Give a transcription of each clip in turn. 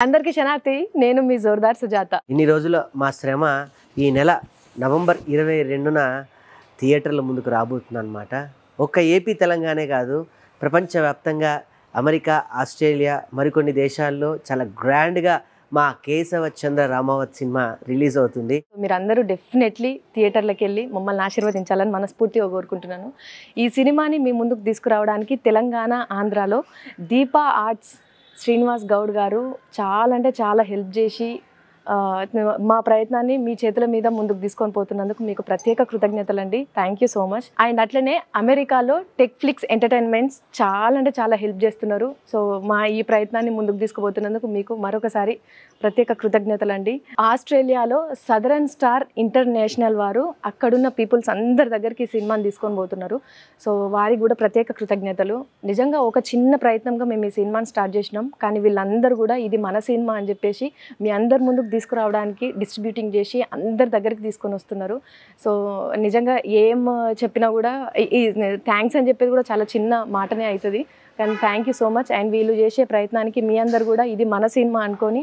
అందరికీ శనార్థి నేను మీ జోర్దార్ సుజాత. ఇన్ని రోజుల మా శ్రమ ఈ నెల నవంబర్ 22న థియేటర్ల ముందుకు రాబోతుందన్నమాట. ఒక్క ఏపీ తెలంగాణే కాదు, ప్రపంచవ్యాప్తంగా అమెరికా, ఆస్ట్రేలియా మరికొన్ని దేశాల్లో చాలా గ్రాండ్గా మా కేశవ చంద్ర రామావత్ సినిమా రిలీజ్ అవుతుంది. మీరందరూ డెఫినెట్లీ థియేటర్లకు వెళ్ళి మమ్మల్ని ఆశీర్వదించాలని మనస్ఫూర్తిగా కోరుకుంటున్నాను. ఈ సినిమాని మీ ముందుకు తీసుకురావడానికి తెలంగాణ, ఆంధ్రాలో దీపా ఆర్ట్స్ శ్రీనివాస్ గౌడ్ గారు చాలా అంటే చాలా హెల్ప్ చేసి మా ప్రయత్నాన్ని మీ చేతుల మీద ముందుకు తీసుకొని పోతున్నందుకు మీకు ప్రత్యేక కృతజ్ఞతలు అండి. Thank you so much. And అట్లనే అమెరికాలో టెక్ఫ్లిక్స్ ఎంటర్టైన్మెంట్స్ చాలా అంటే చాలా హెల్ప్ చేస్తున్నారు. సో మా ఈ ప్రయత్నాన్ని ముందుకు తీసుకుపోతున్నందుకు మీకు మరొకసారి ప్రత్యేక కృతజ్ఞతలు అండి. ఆస్ట్రేలియాలో సదరన్ స్టార్ ఇంటర్నేషనల్ వారు అక్కడున్న పీపుల్స్ అందరి దగ్గరికి ఈ సినిమాని తీసుకొని పోతున్నారు. సో వారికి కూడా ప్రత్యేక కృతజ్ఞతలు. నిజంగా ఒక చిన్న ప్రయత్నంగా మేము ఈ సినిమాని స్టార్ట్ చేసినాం, కానీ వీళ్ళందరూ కూడా ఇది మన సినిమా అని చెప్పేసి మీ అందరి ముందుకు తీసుకురావడానికి డిస్ట్రిబ్యూటింగ్ చేసి అందరి దగ్గరికి తీసుకొని వస్తున్నారు. సో నిజంగా ఏం చెప్పినా కూడా ఈ థ్యాంక్స్ అని చెప్పేది కూడా చాలా చిన్న మాటనే అవుతుంది, కానీ thank you so much. And వీళ్ళు చేసే ప్రయత్నానికి మీ అందరు కూడా ఇది మన సినిమా అనుకొని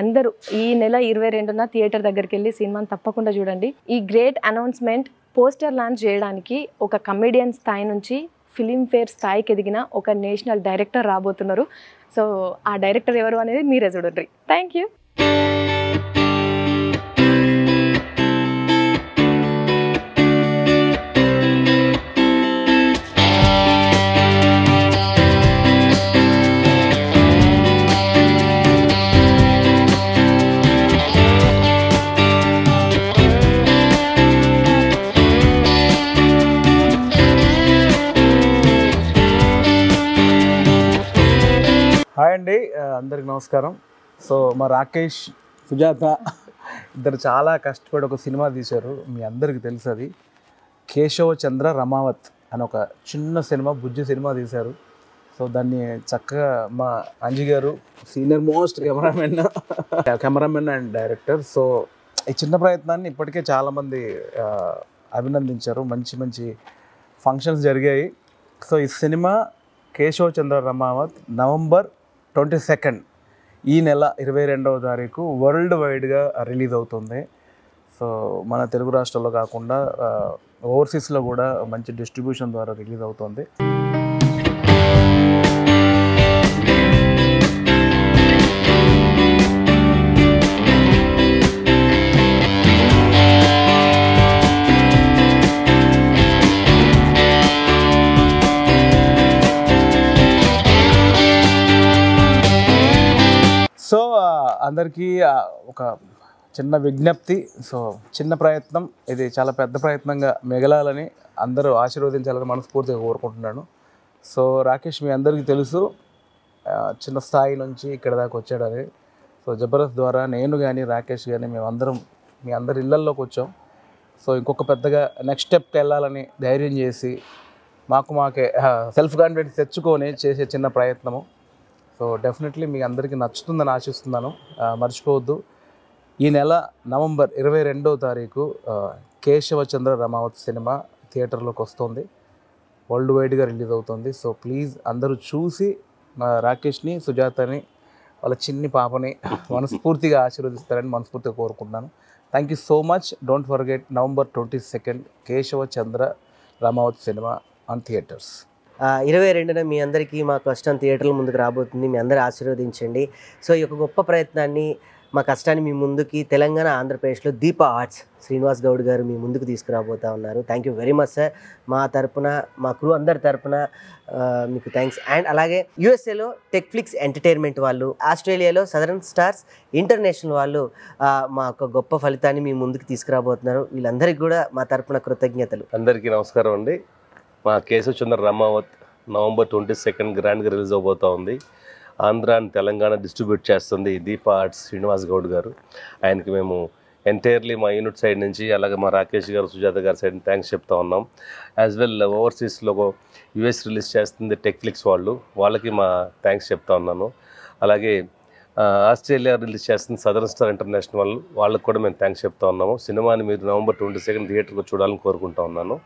అందరూ ఈ నెల 22న థియేటర్ దగ్గరికి వెళ్ళి సినిమాని తప్పకుండా చూడండి. ఈ గ్రేట్ అనౌన్స్మెంట్ పోస్టర్ లాంచ్ చేయడానికి ఒక కమెడియన్ స్థాయి నుంచి ఫిలింఫేర్ స్థాయికి ఎదిగిన ఒక నేషనల్ డైరెక్టర్ రాబోతున్నారు. సో ఆ డైరెక్టర్ ఎవరు అనేది మీరే చూడండి. Thank you. హాయ్ అండి, అందరికి నమస్కారం. సో మా రాకేష్, సుజాత ఇద్దరు చాలా కష్టపడి ఒక సినిమా తీశారు. మీ అందరికీ తెలుసు, అది కేశవ చంద్ర రమావత్ అని ఒక చిన్న సినిమా, బుజ్జి సినిమా తీశారు. సో దాన్ని చక్కగా మా అంజి గారు senior most cameraman and director. So ఈ చిన్న ప్రయత్నాన్ని ఇప్పటికే చాలామంది అభినందించారు. మంచి మంచి ఫంక్షన్స్ జరిగాయి. సో ఈ సినిమా కేశవ చంద్ర రమావత్ నవంబర్ 22 ఈ నెల 22వ తారీఖు వరల్డ్ వైడ్గా రిలీజ్ అవుతుంది. సో మన తెలుగు రాష్ట్రాల్లో కాకుండా ఓవర్సీస్లో కూడా మంచి డిస్ట్రిబ్యూషన్ ద్వారా రిలీజ్ అవుతుంది. సో అందరికీ ఒక చిన్న విజ్ఞప్తి. సో చిన్న ప్రయత్నం, ఇది చాలా పెద్ద ప్రయత్నంగా మిగలాలని అందరూ ఆశీర్వదించాలని మనస్ఫూర్తిగా కోరుకుంటున్నాను. సో రాకేష్ మీ అందరికీ తెలుసు, చిన్న స్థాయి నుంచి ఇక్కడ దాకా వచ్చాడని. సో జబర్దస్త్ ద్వారా నేను కానీ రాకేష్ కానీ మేమందరం మీ అందరి ఇళ్లల్లోకి వచ్చాం. సో ఇంకొక పెద్దగా నెక్స్ట్ స్టెప్కి వెళ్ళాలని ధైర్యం చేసి మాకే సెల్ఫ్ కాన్ఫిడెన్స్ తెచ్చుకొని చేసే చిన్న ప్రయత్నము. సో డెఫినెట్లీ మీ అందరికీ నచ్చుతుందని ఆశిస్తున్నాను. మర్చిపోవద్దు, ఈ నెల నవంబర్ 22వ తారీఖు కేశవ చంద్ర రమావత్ సినిమా థియేటర్లోకి వస్తుంది, వరల్డ్ వైడ్గా రిలీజ్ అవుతుంది. సో ప్లీజ్ అందరూ చూసి మా రాకేష్ని, సుజాతని, వాళ్ళ చిన్ని పాపని మనస్ఫూర్తిగా ఆశీర్వదిస్తారని మనస్ఫూర్తిగా కోరుకుంటున్నాను. Thank you so much. Don't forget November 22 Keshava Chandra Ramavath సినిమా ఆన్ థియేటర్స్. 22న మీ అందరికీ మా కష్టం థియేటర్ల ముందుకు రాబోతుంది. మీ అందరూ ఆశీర్వదించండి. సో ఈ యొక్క గొప్ప ప్రయత్నాన్ని, మా కష్టాన్ని మీ ముందుకి తెలంగాణ, ఆంధ్రప్రదేశ్లో దీపా ఆర్ట్స్ శ్రీనివాస్ గౌడ్ గారు మీ ముందుకు తీసుకురాబోతా ఉన్నారు. Thank you very much sir. మా తరపున, మా క్రూ అందరి తరపున మీకు థ్యాంక్స్. అండ్ అలాగే యూఎస్ఏలో టెక్ఫ్లిక్స్ ఎంటర్టైన్మెంట్ వాళ్ళు, ఆస్ట్రేలియాలో సదరన్ స్టార్స్ ఇంటర్నేషనల్ వాళ్ళు మా యొక్క గొప్ప ఫలితాన్ని మీ ముందుకు తీసుకురాబోతున్నారు. వీళ్ళందరికీ కూడా మా తరపున కృతజ్ఞతలు. అందరికీ నమస్కారం అండి. మా కేశవ చంద్ర రమావత్ నవంబర్ 22 గ్రాండ్గా రిలీజ్ అవబోతూ ఉంది. ఆంధ్ర అండ్ తెలంగాణ డిస్ట్రిబ్యూట్ చేస్తుంది దీపా ఆర్ట్స్ శ్రీనివాస్ గౌడ్ గారు. ఆయనకి మేము ఎంటైర్లీ మా యూనిట్ సైడ్ నుంచి, అలాగే మా రాకేష్ గారు, సుజాత గారి సైడ్ థ్యాంక్స్ చెప్తా ఉన్నాం. యాజ్ వెల్ ఓవర్సీస్లో యూఎస్ రిలీజ్ చేస్తుంది టెక్ఫ్లిక్స్ వాళ్ళు, వాళ్ళకి మా థ్యాంక్స్ చెప్తా ఉన్నాను. అలాగే ఆస్ట్రేలియా రిలీజ్ చేస్తుంది సదరన్ స్టార్ ఇంటర్నేషనల్ వాళ్ళకి కూడా మేము థ్యాంక్స్ చెప్తా ఉన్నాము. సినిమాని మీరు నవంబర్ 22 థియేటర్లో చూడాలని కోరుకుంటా ఉన్నాను.